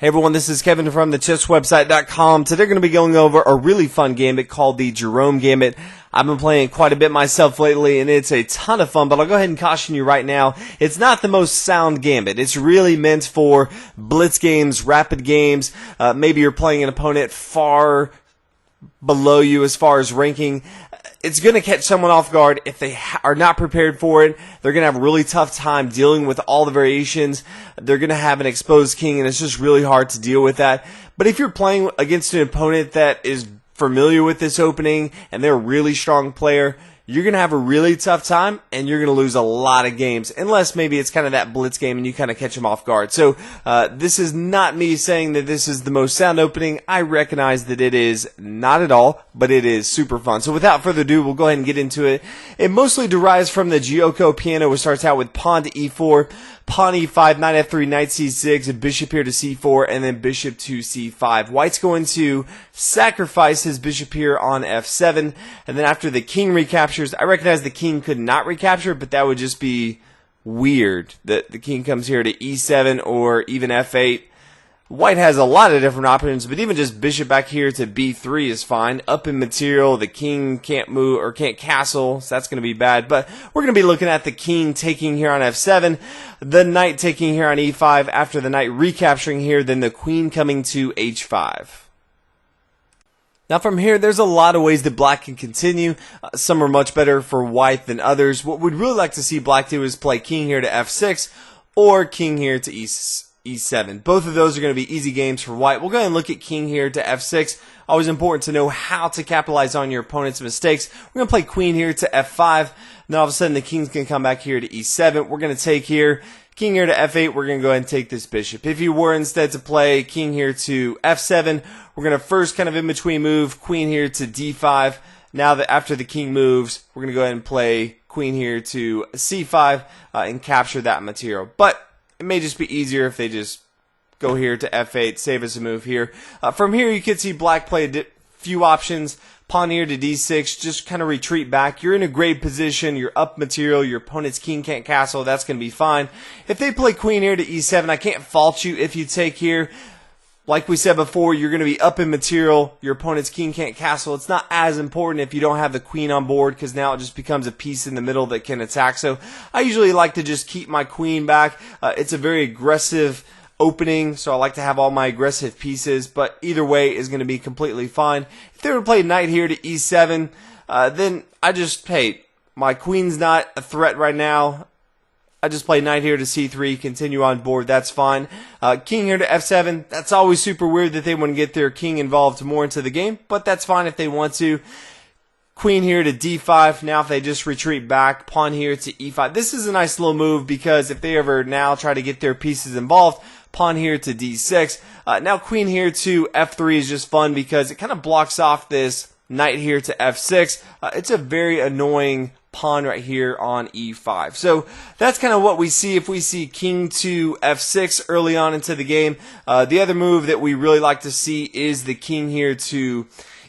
Hey everyone, this is Kevin from the chesswebsite.com. Today we're going to be going over a really fun gambit called the Jerome Gambit. I've been playing quite a bit myself lately, and it's a ton of fun, but I'll go ahead and caution you right now, it's not the most sound gambit. It's really meant for blitz games, rapid games. Maybe you're playing an opponent far below you as far as ranking. It's going to catch someone off guard if they are not prepared for it. They're going to have a really tough time dealing with all the variations. They're going to have an exposed king, and it's just really hard to deal with that. But if you're playing against an opponent that is familiar with this opening and they're a really strong player, you're going to have a really tough time, and you're going to lose a lot of games, unless maybe it's kind of that blitz game and you kind of catch them off guard. So this is not me saying that this is the most sound opening. I recognize that it is not at all, but it is super fun. So without further ado, we'll go ahead and get into it. It mostly derives from the Giuoco Piano, which starts out with pawn to e4, pawn e5, knight f3, knight c6, bishop here to c4, and then bishop to c5. White's going to sacrifice his bishop here on f7, and then after the king recaptures, I recognize the king could not recapture, but that would just be weird that the king comes here to e7 or even f8. White has a lot of different options, but even just bishop back here to b3 is fine. Up in material, the king can't move or can't castle, so that's going to be bad. But we're going to be looking at the king taking here on f7, the knight taking here on e5, after the knight recapturing here, then the queen coming to h5. Now from here, there's a lot of ways that black can continue. Some are much better for white than others. What we'd really like to see black do is play king here to f6 or king here to e7. Both of those are going to be easy games for white. We'll go ahead and look at king here to f6. Always important to know how to capitalize on your opponent's mistakes. We're going to play queen here to f5. Then all of a sudden the king's going to come back here to e7. We're going to take here. King here to f8, we're going to go ahead and take this bishop. If you were instead to play king here to f7, we're going to first kind of in between move queen here to d5. Now that after the king moves, we're going to go ahead and play queen here to c5 and capture that material. But it may just be easier if they just go here to f8, save us a move here. From here, you could see black play a few options. Pawn here to d6, just kind of retreat back. You're in a great position. You're up material. Your opponent's king can't castle. That's going to be fine. If they play queen here to e7, I can't fault you if you take here. Like we said before, you're going to be up in material. Your opponent's king can't castle. It's not as important if you don't have the queen on board, because now it just becomes a piece in the middle that can attack. So I usually like to just keep my queen back. It's a very aggressive opening, so I like to have all my aggressive pieces, but either way is going to be completely fine. If they were to play knight here to e7, then I just, hey, my queen's not a threat right now. I just play knight here to c3, continue on board, that's fine. King here to f7, that's always super weird that they want to get their king involved more into the game, but that's fine if they want to. Queen here to d5, now if they just retreat back, pawn here to e5. This is a nice little move because if they ever now try to get their pieces involved, pawn here to d6. Now queen here to f3 is just fun because it kind of blocks off this knight here to f6. It's a very annoying pawn right here on e5. So that's kind of what we see if we see king to f6 early on into the game. The other move that we really like to see is the king here to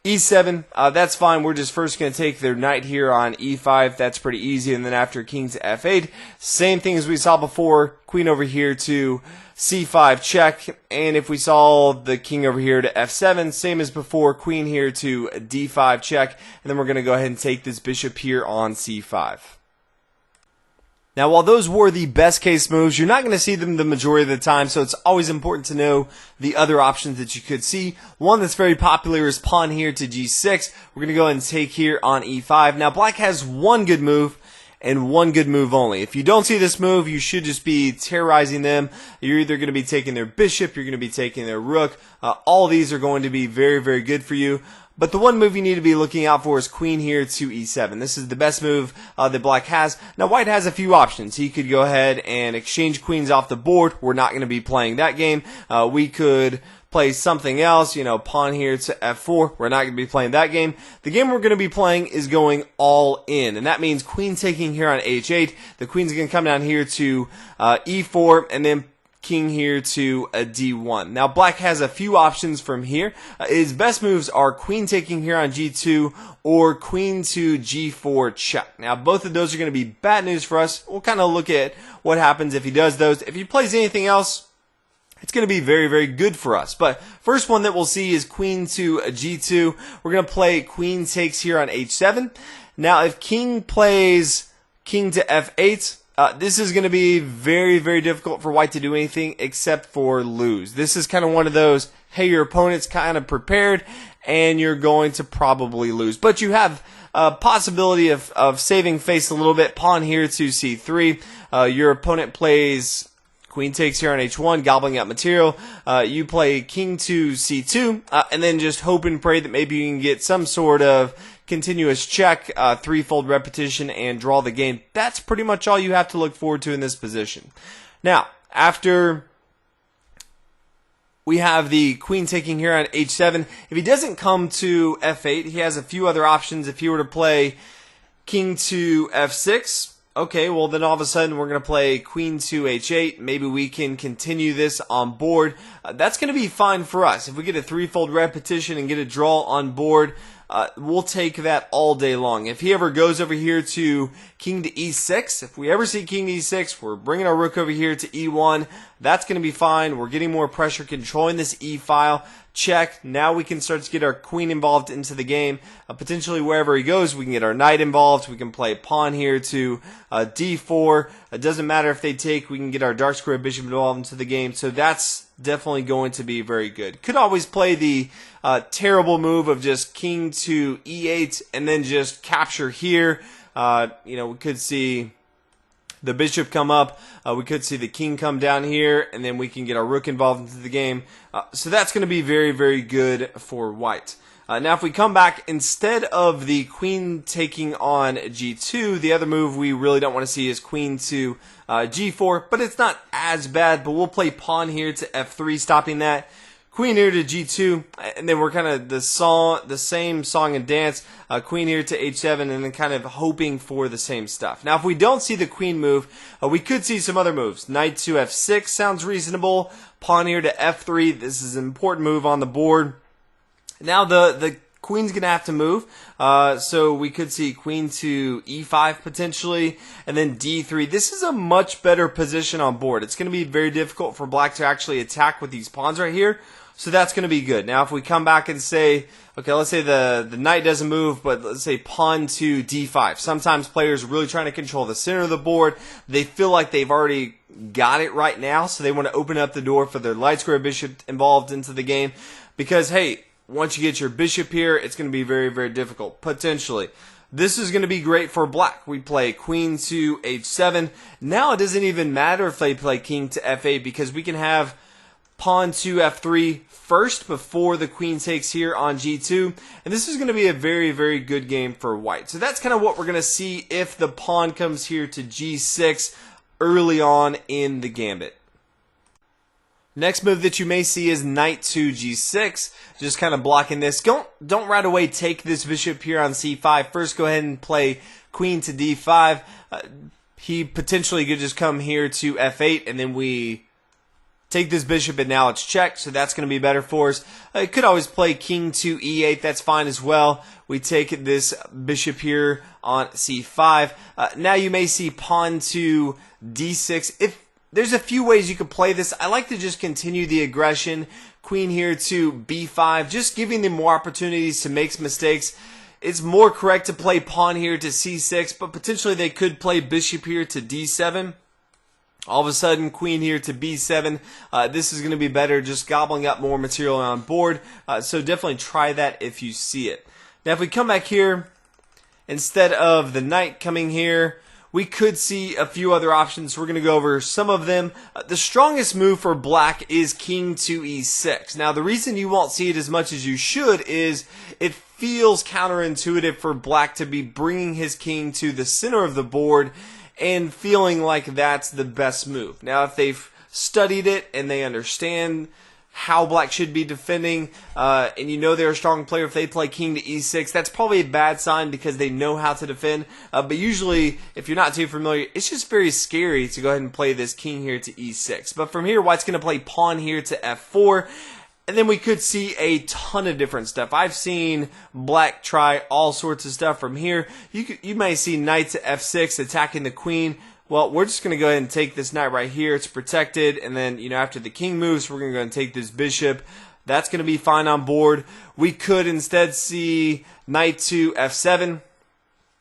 e7, that's fine. We're just first going to take their knight here on e5. That's pretty easy. And then after king to f8, same thing as we saw before. Queen over here to c5 check. And if we saw the king over here to f7, same as before. Queen here to d5 check. And then we're going to go ahead and take this bishop here on c5. Now, while those were the best case moves, you're not going to see them the majority of the time, so it's always important to know the other options that you could see. One that's very popular is pawn here to g6. We're going to go ahead and take here on e5. Now, black has one good move and one good move only. If you don't see this move, you should just be terrorizing them. You're either going to be taking their bishop, you're going to be taking their rook. All these are going to be very, very good for you. But the one move you need to be looking out for is queen here to e7. This is the best move that black has. Now white has a few options. He could go ahead and exchange queens off the board. We're not going to be playing that game. We could play something else, you know, pawn here to f4. We're not going to be playing that game. The game we're going to be playing is going all in, and that means queen taking here on h8. The queen's going to come down here to e4, and then king here to a d1. Now black has a few options from here. His best moves are queen taking here on g2 or queen to g4 check. Now both of those are going to be bad news for us. We'll kind of look at what happens if he does those. If he plays anything else, it's going to be very, very good for us. But first one that we'll see is queen to g2. We're going to play queen takes here on h7. Now, if king plays king to f8, this is going to be very, very difficult for white to do anything except for lose. This is kind of one of those, hey, your opponent's kind of prepared, and you're going to probably lose. But you have a possibility of saving face a little bit. Pawn here to c3. Your opponent plays queen takes here on h1, gobbling up material. You play king to c2, and then just hope and pray that maybe you can get some sort of continuous check, threefold repetition, and draw the game. That's pretty much all you have to look forward to in this position. Now, after we have the queen taking here on h7, if he doesn't come to f8, he has a few other options. If he were to play king to f6, okay, well then all of a sudden we're going to play queen to h8. Maybe we can continue this on board. That's going to be fine for us. If we get a threefold repetition and get a draw on board, we'll take that all day long. If he ever goes over here to king to e6, if we ever see king to e6, we're bringing our rook over here to e1. That's going to be fine. We're getting more pressure controlling this e file. Check. Now we can start to get our queen involved into the game. Potentially wherever he goes, we can get our knight involved. We can play pawn here to d4. It doesn't matter if they take. We can get our dark square bishop involved into the game. So that's definitely going to be very good. Could always play the terrible move of just king to e8 and then just capture here. We could see the bishop come up. We could see the king come down here, and then we can get our rook involved into the game. So that's going to be very, very good for white. Now, if we come back, instead of the queen taking on g2, the other move we really don't want to see is queen to g4, but it's not as bad. But we'll play pawn here to f3, stopping that. Queen here to g2, and then we're kind of the same song and dance. Queen here to h7, and then kind of hoping for the same stuff. Now, if we don't see the queen move, we could see some other moves. Knight to f6 sounds reasonable. Pawn here to f3. This is an important move on the board. Now the queen's going to have to move, so we could see queen to e5 potentially, and then d3. This is a much better position on board. It's going to be very difficult for black to actually attack with these pawns right here, so that's going to be good. Now if we come back and say, okay, let's say the knight doesn't move, but let's say pawn to d5. Sometimes players are really trying to control the center of the board. They feel like they've already got it right now, so they want to open up the door for their light square bishop involved into the game, because, hey, once you get your bishop here, it's going to be very, very difficult, potentially. This is going to be great for black. We play queen to h7. Now it doesn't even matter if they play king to f8, because we can have pawn to f3 first before the queen takes here on g2. And this is going to be a very, very good game for white. So that's kind of what we're going to see if the pawn comes here to g6 early on in the gambit. Next move that you may see is knight to g6, just kind of blocking this. Don't right away take this bishop here on c5. First go ahead and play queen to d5. He potentially could just come here to f8, and then we take this bishop, and now it's checked, so that's going to be better for us. It could always play king to e8. That's fine as well. We take this bishop here on c5. Now you may see pawn to d6. There's a few ways you could play this. I like to just continue the aggression. Queen here to b5, just giving them more opportunities to make mistakes. It's more correct to play pawn here to c6, but potentially they could play bishop here to d7. All of a sudden, queen here to b7. This is going to be better, just gobbling up more material on board. So definitely try that if you see it. Now, if we come back here, instead of the knight coming here, we could see a few other options. We're going to go over some of them. The strongest move for black is king to e6. Now, the reason you won't see it as much as you should is it feels counterintuitive for black to be bringing his king to the center of the board and feeling like that's the best move. Now, if they've studied it and they understand how black should be defending, and you know they're a strong player, if they play king to e6, that's probably a bad sign because they know how to defend. But usually, if you're not too familiar, it's just very scary to go ahead and play this king here to e6. But from here, white's going to play pawn here to f4. And then we could see a ton of different stuff. I've seen black try all sorts of stuff from here. You may see knight to f6 attacking the queen. Well, we're just going to go ahead and take this knight right here. It's protected, and then, after the king moves, we're going to go and take this bishop. That's going to be fine on board. We could instead see knight to f7.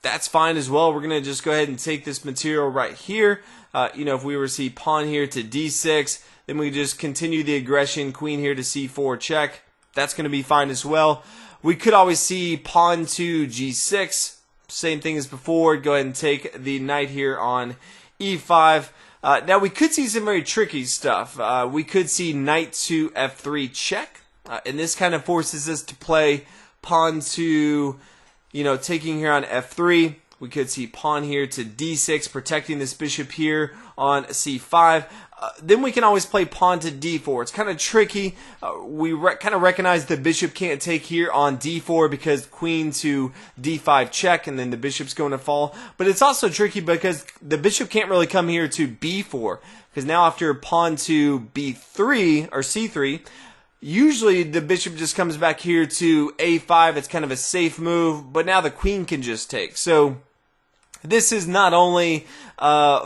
That's fine as well. We're going to just go ahead and take this material right here. If we were to see pawn here to d6, then we just continue the aggression, queen here to c4 check. That's going to be fine as well. We could always see pawn to g6. Same thing as before. Go ahead and take the knight here on e5. Now we could see some very tricky stuff. We could see knight to f3 check. And this kind of forces us to play pawn to, taking here on f3. We could see pawn here to d6, protecting this bishop here on c5. Then we can always play pawn to d4. It's kind of tricky. We kind of recognize the bishop can't take here on d4 because queen to d5 check, and then the bishop's going to fall. But it's also tricky because the bishop can't really come here to b4, because now after pawn to b3 or c3, usually the bishop just comes back here to a5. It's kind of a safe move, but now the queen can just take. So this is not only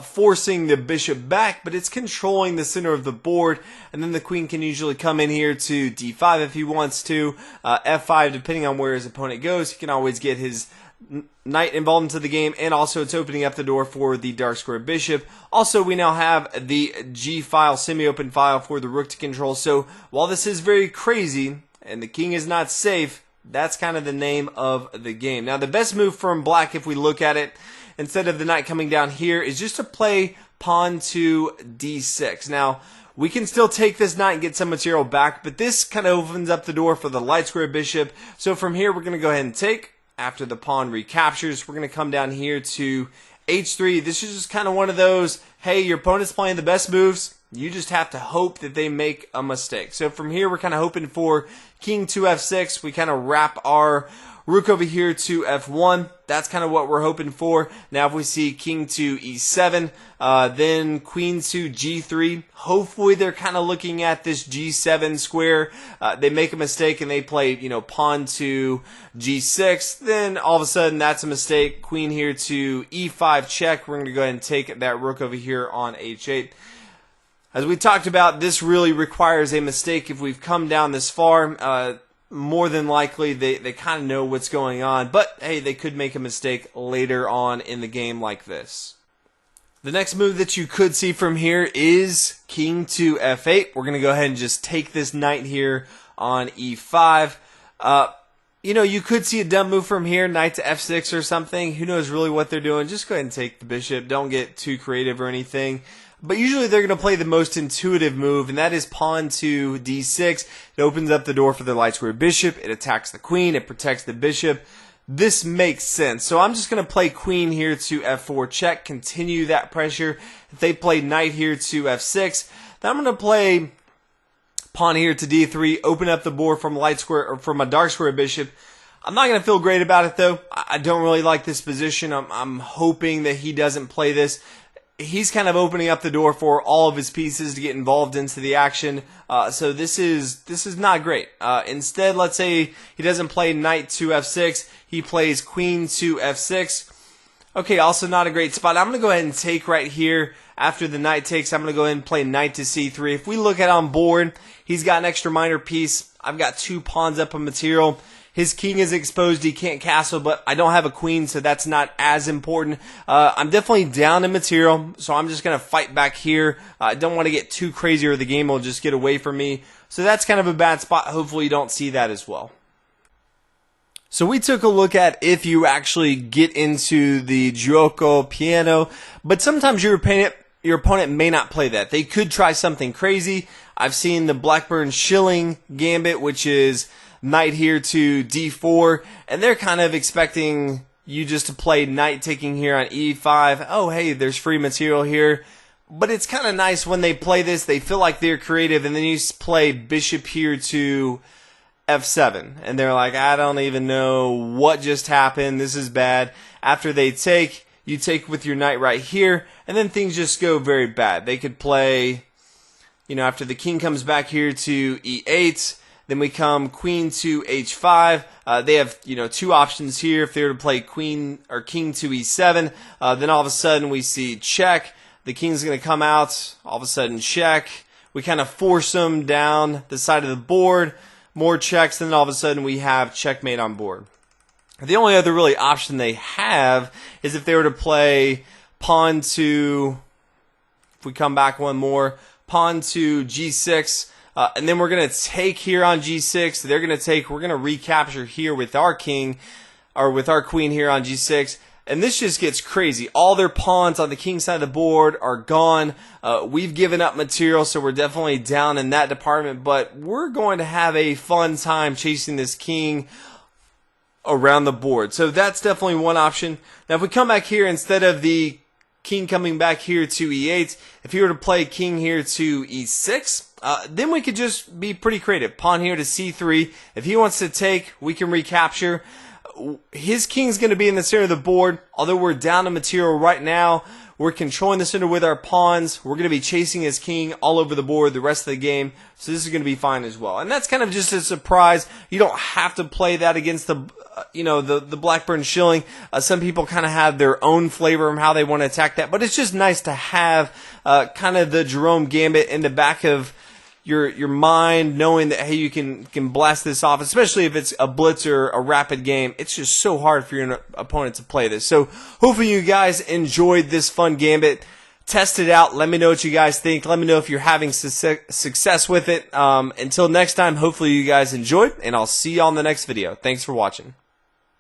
forcing the bishop back, but it's controlling the center of the board, and then the queen can usually come in here to d5 if he wants to, f5 depending on where his opponent goes. He can always get his knight involved into the game, and also it's opening up the door for the dark square bishop. Also, we now have the G file, semi-open file for the rook to control. So while this is very crazy and the king is not safe, that's kind of the name of the game. Now the best move from black, if we look at it, instead of the knight coming down here, is just to play pawn to d6. Now, we can still take this knight and get some material back, but this kind of opens up the door for the light square bishop. So from here, we're going to go ahead and take. After the pawn recaptures, we're going to come down here to h3. This is just kind of one of those, hey, your opponent's playing the best moves. You just have to hope that they make a mistake. So from here, we're kind of hoping for king to f6. We kind of wrap our rook over here to f1. That's kind of what we're hoping for. Now if we see king to e7, then queen to g3. Hopefully they're kind of looking at this g7 square. They make a mistake and they play, pawn to g6. Then all of a sudden that's a mistake. Queen here to e5 check. We're going to go ahead and take that rook over here on h8. As we talked about, this really requires a mistake if we've come down this far. More than likely, they kind of know what's going on. But, hey, they could make a mistake later on in the game like this. The next move that you could see from here is king to f8. We're going to go ahead and just take this knight here on e5. You could see a dumb move from here, knight to f6 or something. Who knows really what they're doing. Just go ahead and take the bishop. Don't get too creative or anything. But usually they're going to play the most intuitive move, and that is pawn to d6. It opens up the door for the light square bishop. It attacks the queen. It protects the bishop. This makes sense. So I'm just going to play queen here to f4 check, continue that pressure. If they play knight here to f6, then I'm going to play pawn here to d3, open up the board from light square or from a dark square bishop. I'm not going to feel great about it though. I don't really like this position. I'm hoping that he doesn't play this. He's kind of opening up the door for all of his pieces to get involved into the action. So this is not great. Instead, let's say he doesn't play knight to f6. He plays queen to f6. Okay, also not a great spot. I'm going to go ahead and take right here. After the knight takes, I'm going to go ahead and play knight to c3. If we look at on board, he's got an extra minor piece. I've got 2 pawns up on material. His king is exposed. He can't castle, but I don't have a queen, so that's not as important. I'm definitely down in material, so I'm just going to fight back here. I don't want to get too crazy or the game will just get away from me. So that's kind of a bad spot. Hopefully you don't see that as well. So we took a look at if you actually get into the Giuoco Piano, but sometimes your opponent may not play that. They could try something crazy. I've seen the Blackburn Shilling Gambit, which is knight here to d4, and they're kind of expecting you just to play knight taking here on e5. Oh, hey, there's free material here. But it's kind of nice when they play this. They feel like they're creative, and then you play bishop here to f7, and they're like, I don't even know what just happened. This is bad. After they take, you take with your knight right here, and then things just go very bad. They could play, after the king comes back here to e8, Then we come queen to h5. They have, two options here. If they were to play queen or king to e7, then all of a sudden we see check. The king's going to come out. All of a sudden check. We kind of force them down the side of the board. More checks, and then all of a sudden we have checkmate on board. The only other really option they have is if they were to play pawn to, if we come back one more, pawn to g6, and then we're going to take here on g6. They're going to take, we're going to recapture here with our king, or with our queen here on g6. And this just gets crazy. All their pawns on the king side of the board are gone. We've given up material, so we're definitely down in that department. But we're going to have a fun time chasing this king around the board. So that's definitely one option. Now, if we come back here, instead of the king coming back here to e8, if you were to play king here to e6, then we could just be pretty creative. Pawn here to c3. If he wants to take, we can recapture. His king's going to be in the center of the board. Although we're down to material right now, we're controlling the center with our pawns. We're going to be chasing his king all over the board the rest of the game. So this is going to be fine as well. And that's kind of just a surprise. You don't have to play that against the the Blackburn Shilling. Some people kind of have their own flavor of how they want to attack that. But it's just nice to have kind of the Jerome Gambit in the back of your mind, knowing that, hey, you can blast this off, especially if it's a blitz or a rapid game. It's just so hard for your opponent to play this. So hopefully you guys enjoyed this fun gambit. Test it out. Let me know what you guys think. Let me know if you're having success with it. Until next time, hopefully you guys enjoyed, and I'll see you on the next video. Thanks for watching.